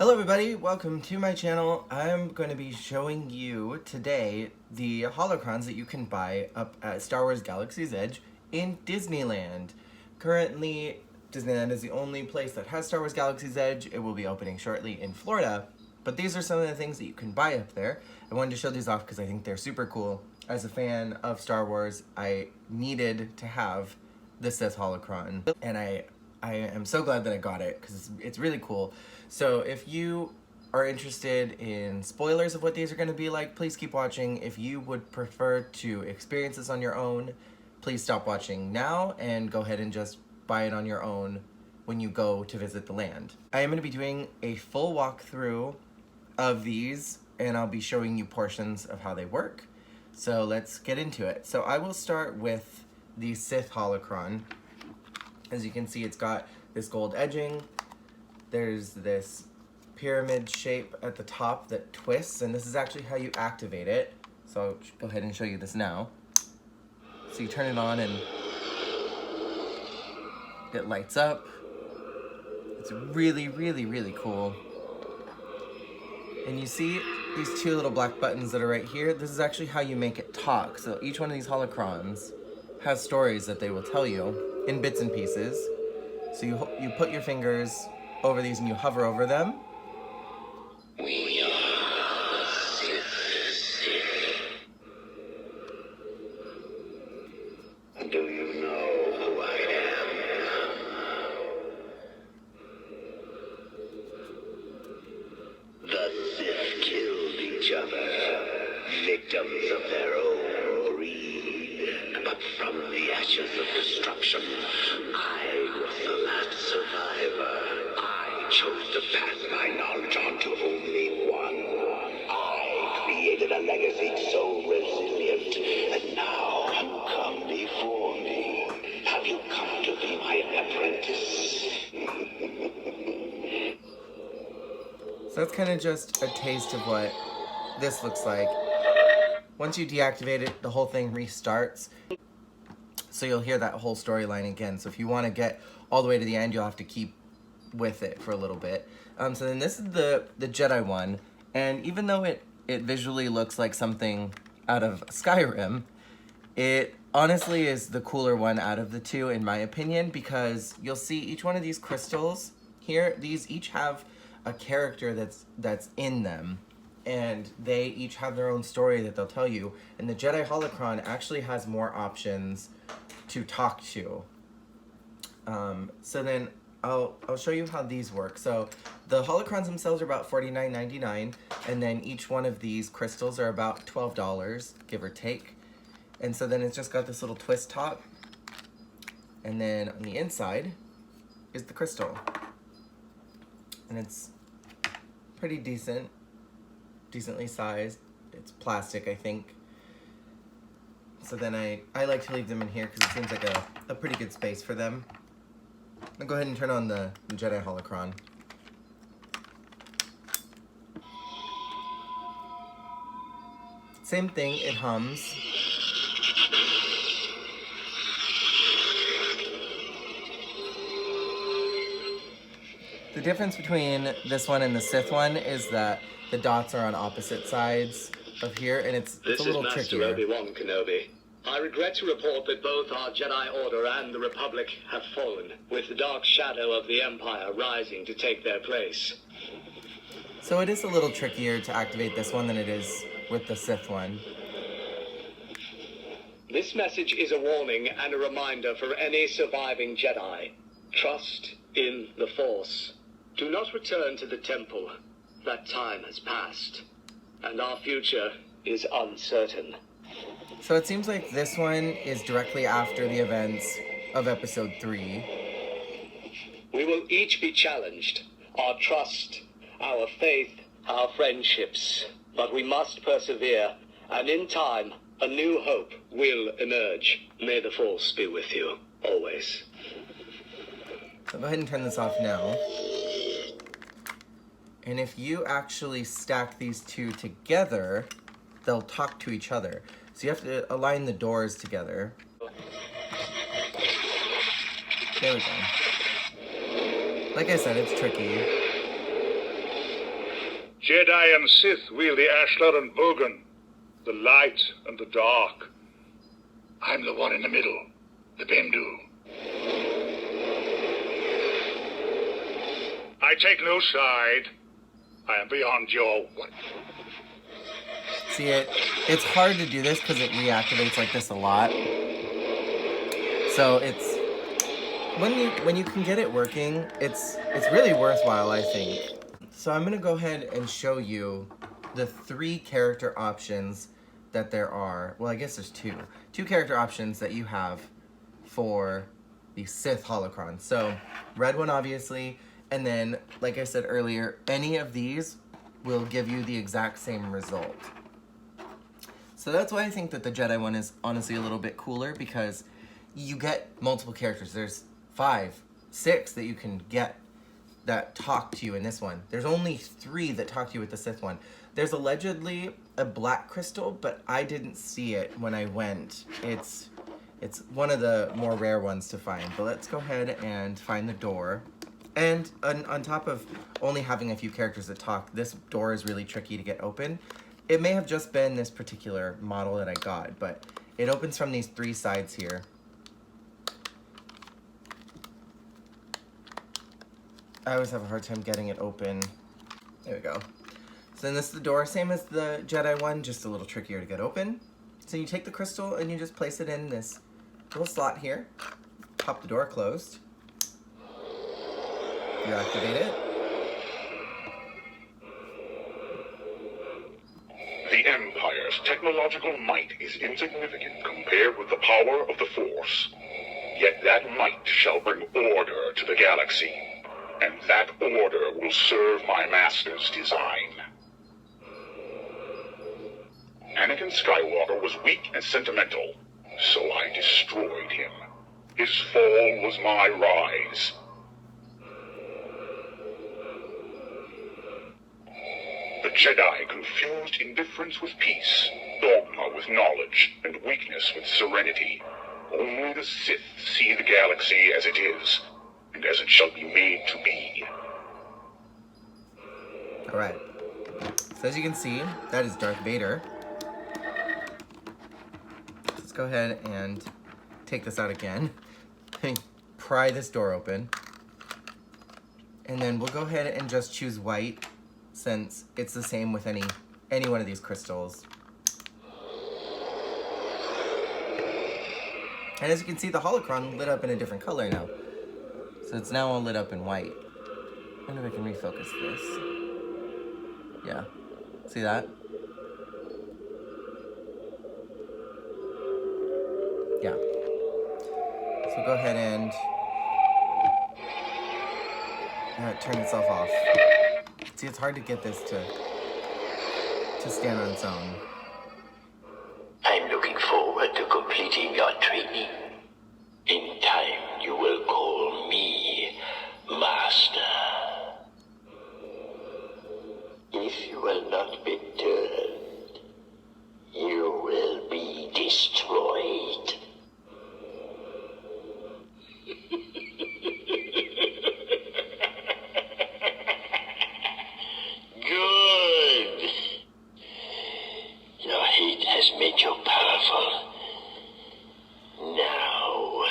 Hello everybody, welcome to my channel. I'm going to be showing you today the holocrons that you can buy up at Star Wars Galaxy's Edge in Disneyland. Currently, Disneyland is the only place that has Star Wars Galaxy's Edge. It will be opening shortly in Florida, but these are some of the things that you can buy up there. I wanted to show these off because I think they're super cool. As a fan of Star Wars, I needed to have the Sith holocron, and I am so glad that I got it because it's really cool. So if you are interested in spoilers of what these are going to be like, please keep watching. If you would prefer to experience this on your own, please stop watching now and go ahead and just buy it on your own when you go to visit the land. I am going to be doing a full walkthrough of these, and I'll be showing you portions of how they work. So let's get into it. So I will start with the Sith holocron. As you can see, it's got this gold edging. There's this pyramid shape at the top that twists, and this is actually how you activate it. So I'll go ahead and show you this now. So you turn it on and it lights up. It's really, really, really cool. And you see these two little black buttons that are right here? This is actually how you make it talk. So each one of these holocrons has stories that they will tell you in bits and pieces. So you put your fingers over these and you hover over them. We are the Sith. Do you know who I am? The Sith killed each other, victims of their own greed. But from the ashes of destruction, I was the last survivor. I chose to pass my knowledge on to only one. I created a legacy so resilient, and now you come before me. Have you come to be my apprentice? So that's kind of just a taste of what this looks like. Once you deactivate it, the whole thing restarts. So you'll hear that whole storyline again. So if you want to get all the way to the end, you'll have to keep with it for a little bit. So then this is the Jedi one. And even though it visually looks like something out of Skyrim, it honestly is the cooler one out of the two, in my opinion, because you'll see each one of these crystals here, these each have a character that's in them. And they each have their own story that they'll tell you. And the Jedi holocron actually has more options to talk to. So then I'll show you how these work. So the holocrons themselves are about $49.99, and then each one of these crystals are about $12, give or take. And so then it's just got this little twist top, and then on the inside is the crystal. And it's pretty decently sized. It's plastic, I think. So then I like to leave them in here because it seems like a pretty good space for them. I'll go ahead and turn on the Jedi holocron. Same thing, it hums. The difference between this one and the Sith one is that the dots are on opposite sides of here, and it's a little trickier. This is Master Obi-Wan Kenobi. I regret to report that both our Jedi Order and the Republic have fallen, with the dark shadow of the Empire rising to take their place. So it is a little trickier to activate this one than it is with the Sith one. This message is a warning and a reminder for any surviving Jedi. Trust in the Force. Do not return to the temple. That time has passed, and our future is uncertain. So it seems like this one is directly after the events of Episode 3. We will each be challenged. Our trust, our faith, our friendships. But we must persevere, and in time, a new hope will emerge. May the Force be with you, always. So go ahead and turn this off now. And if you actually stack these two together, they'll talk to each other. So you have to align the doors together. There we go. Like I said, it's tricky. Jedi and Sith wield the Ashlar and Bogan, the light and the dark. I'm the one in the middle, the Bendu. I take no side. I am beyond your what? See it? It's hard to do this because it reactivates like this a lot. So it's when you can get it working, it's really worthwhile, I think. So I'm gonna go ahead and show you the 3 character options that there are. Well, I guess there's 2. 2 character options that you have for the Sith holocron. So red one, obviously. And then, like I said earlier, any of these will give you the exact same result. So that's why I think that the Jedi one is honestly a little bit cooler, because you get multiple characters. There's 5, 6 that you can get that talk to you in this one. There's only 3 that talk to you with the Sith one. There's allegedly a black crystal, but I didn't see it when I went. It's one of the more rare ones to find. But let's go ahead and find the door. And on top of only having a few characters that talk, this door is really tricky to get open. It may have just been this particular model that I got, but it opens from these 3 sides here. I always have a hard time getting it open. There we go. So then this is the door, same as the Jedi one, just a little trickier to get open. So you take the crystal and you just place it in this little slot here. Pop the door closed. You activate it. The Empire's technological might is insignificant compared with the power of the Force. Yet that might shall bring order to the galaxy, and that order will serve my master's design. Anakin Skywalker was weak and sentimental, so I destroyed him. His fall was my rise. The Jedi confused indifference with peace, dogma with knowledge, and weakness with serenity. Only the Sith see the galaxy as it is, and as it shall be made to be. Alright. So as you can see, that is Darth Vader. Let's go ahead and take this out again. Pry this door open. And then we'll go ahead and just choose white, since it's the same with any one of these crystals. And as you can see, the holocron lit up in a different color now. So it's now all lit up in white. I wonder if I can refocus this. Yeah. See that? Yeah. So go ahead and turn itself off. See, it's hard to get this to stand on its own. I'm looking forward to completing your training. In time, you will call me Master. If you will not be turned, you will be destroyed. Good. Your hate has made you powerful. Now,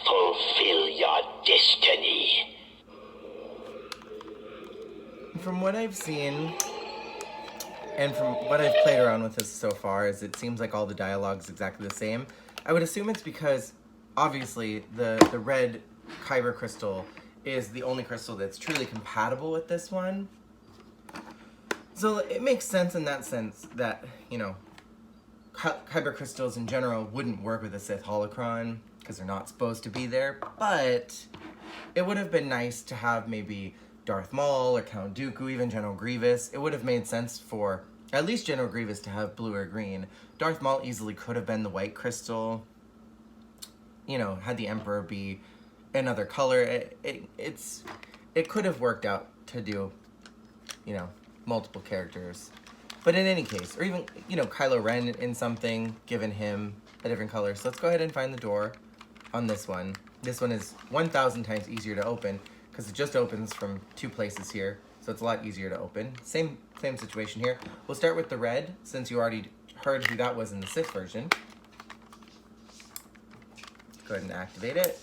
fulfill your destiny. From what I've seen, and from what I've played around with this so far, is it seems like all the dialogue's exactly the same. I would assume it's because, obviously, the red kyber crystal is the only crystal that's truly compatible with this one. So it makes sense in that sense that, you know, kyber crystals in general wouldn't work with a Sith holocron because they're not supposed to be there, but it would have been nice to have maybe Darth Maul or Count Dooku, even General Grievous. It would have made sense for at least General Grievous to have blue or green. Darth Maul easily could have been the white crystal. You know, had the Emperor be another color. It could have worked out to do, you know, multiple characters. But in any case, or even, you know, Kylo Ren in something, given him a different color. So let's go ahead and find the door on this one. This one is 1,000 times easier to open because it just opens from 2 places here. so it's a lot easier to open. Same situation here. We'll start with the red, since you already heard who that was in the Sith version. Go ahead and activate it.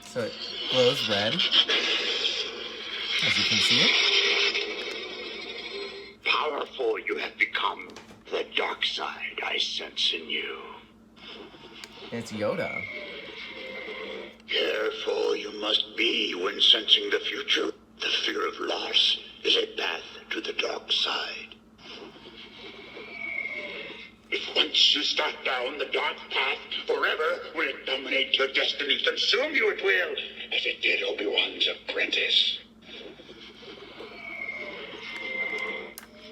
So it glows red, as you can see. Powerful you have become. The dark side I sense in you. It's Yoda. Careful you must be when sensing the future. The fear of loss is a path to the dark side. If once you start down the dark path, forever will it dominate your destiny. Consume you it will, as it did Obi-Wan's apprentice.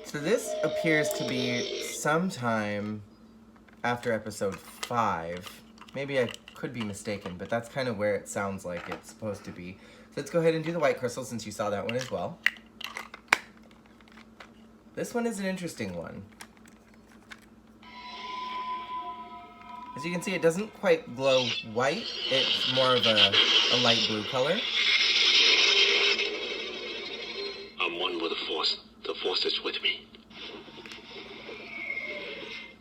So this appears to be sometime after episode 5. Maybe I could be mistaken, but that's kind of where it sounds like it's supposed to be. So let's go ahead and do the white crystal since you saw that one as well. This one is an interesting one. As you can see, it doesn't quite glow white. It's more of a light blue color. I'm one with the Force. The Force is with me.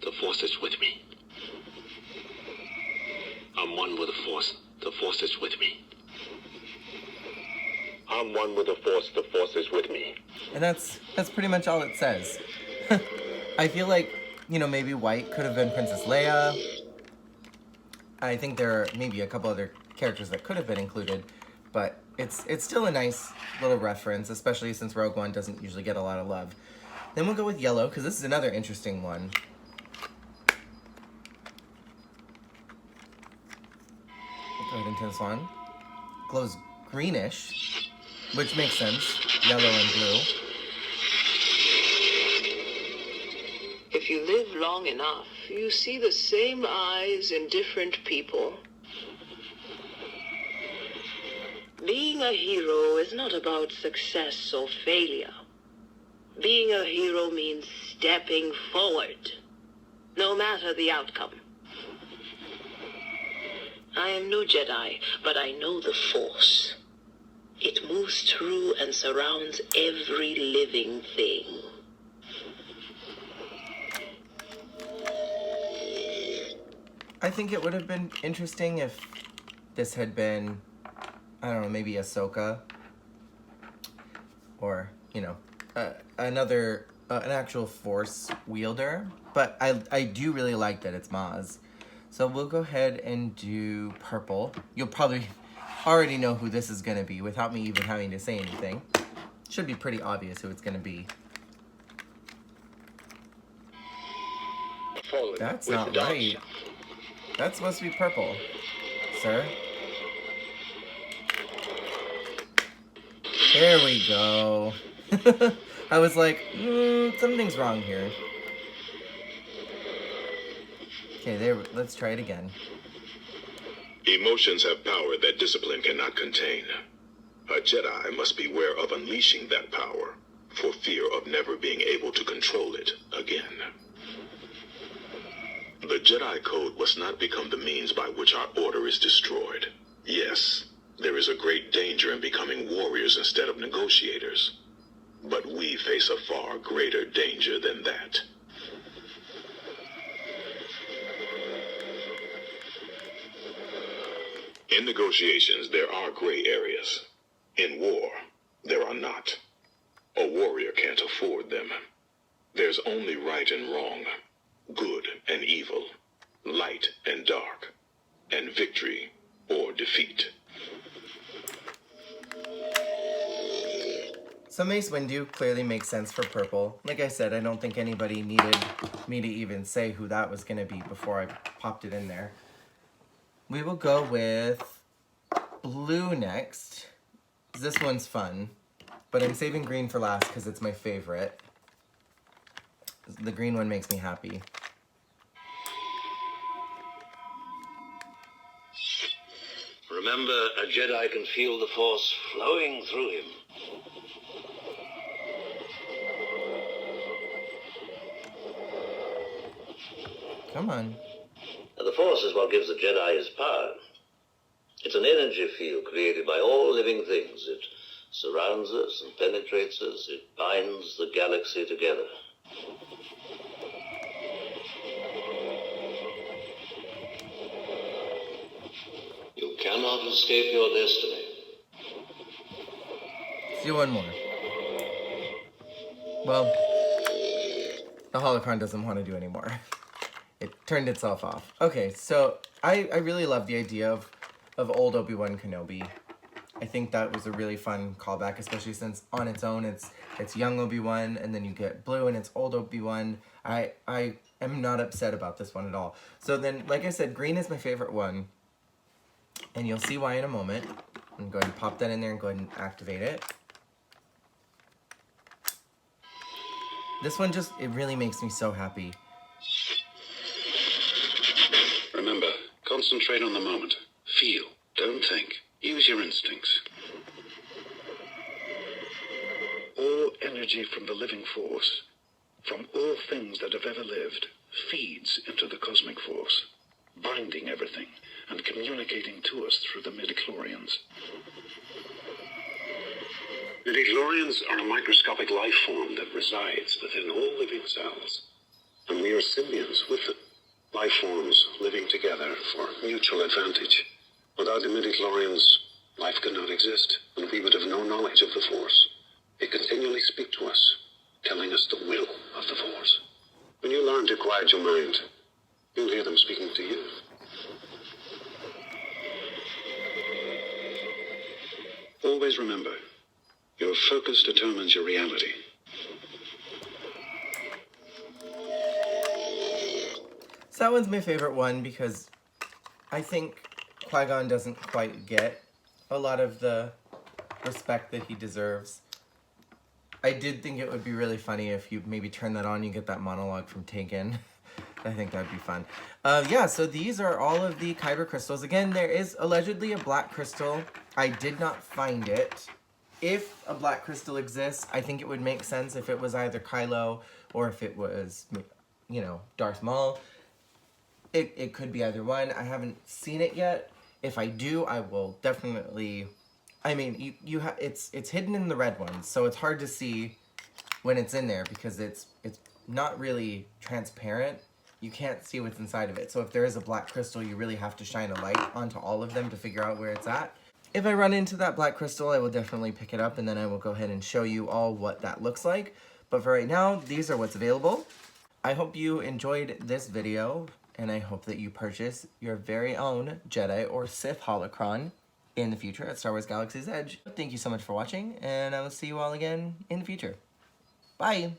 The Force is with me. I'm one with the Force. The Force is with me. I'm one with the Force. The Force is with me. And that's pretty much all it says. I feel like, you know, maybe white could have been Princess Leia. I think there are maybe a couple other characters that could have been included, but it's still a nice little reference, especially since Rogue One doesn't usually get a lot of love. Then we'll go with yellow, because this is another interesting one. Go ahead into this one. Glows greenish, which makes sense. Yellow and blue. If you live long enough, you see the same eyes in different people. Being a hero is not about success or failure. Being a hero means stepping forward, no matter the outcome. I am no Jedi, but I know the Force. It moves through and surrounds every living thing. I think it would have been interesting if this had been, I don't know, maybe Ahsoka. Or, you know, an actual Force wielder. But I do really like that it's Maz. So we'll go ahead and do purple. You'll probably already know who this is going to be without me even having to say anything. Should be pretty obvious who it's going to be. That's not right. That's supposed to be purple, sir. There we go. I was like, something's wrong here. Okay, there. Let's try it again. Emotions have power that discipline cannot contain. A Jedi must beware of unleashing that power, for fear of never being able to control it again. The Jedi Code must not become the means by which our order is destroyed. Yes, there is a great danger in becoming warriors instead of negotiators. But we face a far greater danger than that. In negotiations, there are gray areas. In war, there are not. A warrior can't afford them. There's only right and wrong, good and evil, light and dark, and victory or defeat. So Mace Windu clearly makes sense for purple. Like I said, I don't think anybody needed me to even say who that was going to be before I popped it in there. We will go with blue next. This one's fun, but I'm saving green for last because it's my favorite. The green one makes me happy. Remember, a Jedi can feel the Force flowing through him. Come on. The Force is what gives the Jedi his power. It's an energy field created by all living things. It surrounds us and penetrates us. It binds the galaxy together. You cannot escape your destiny. Let's do one more. Well, the holocron doesn't want to do anymore. It turned itself off. Okay, so I really love the idea of old Obi-Wan Kenobi. I think that was a really fun callback, especially since on its own it's young Obi-Wan, and then you get blue and it's old Obi-Wan. I am not upset about this one at all. So then, like I said, green is my favorite one, and you'll see why in a moment. I'm going to pop that in there and go ahead and activate it. This one just, it really makes me so happy. Remember, concentrate on the moment. Feel, don't think. Use your instincts. All energy from the living force, from all things that have ever lived, feeds into the cosmic force, binding everything and communicating to us through the midichlorians. Midichlorians are a microscopic life form that resides within all living cells, and we are symbionts with them. Life forms living together for mutual advantage. Without the midichlorians, life could not exist, and we would have no knowledge of the Force. They continually speak to us, telling us the will of the Force. When you learn to quiet your mind, you'll hear them speaking to you. Always remember, your focus determines your reality. So that one's my favorite one because I think Qui-Gon doesn't quite get a lot of the respect that he deserves. I did think it would be really funny if you maybe turn that on, you get that monologue from Taken. I think that'd be fun. Yeah, so these are all of the Kyber crystals. Again, there is allegedly a black crystal. I did not find it. If a black crystal exists, I think it would make sense if it was either Kylo or if it was, you know, Darth Maul. It could be either one. I haven't seen it yet. If I do, I will definitely... I mean, it's hidden in the red ones, so it's hard to see when it's in there because it's not really transparent. You can't see what's inside of it. So if there is a black crystal, you really have to shine a light onto all of them to figure out where it's at. If I run into that black crystal, I will definitely pick it up, and then I will go ahead and show you all what that looks like. But for right now, these are what's available. I hope you enjoyed this video, and I hope that you purchase your very own Jedi or Sith holocron in the future at Star Wars Galaxy's Edge. Thank you so much for watching, and I will see you all again in the future. Bye!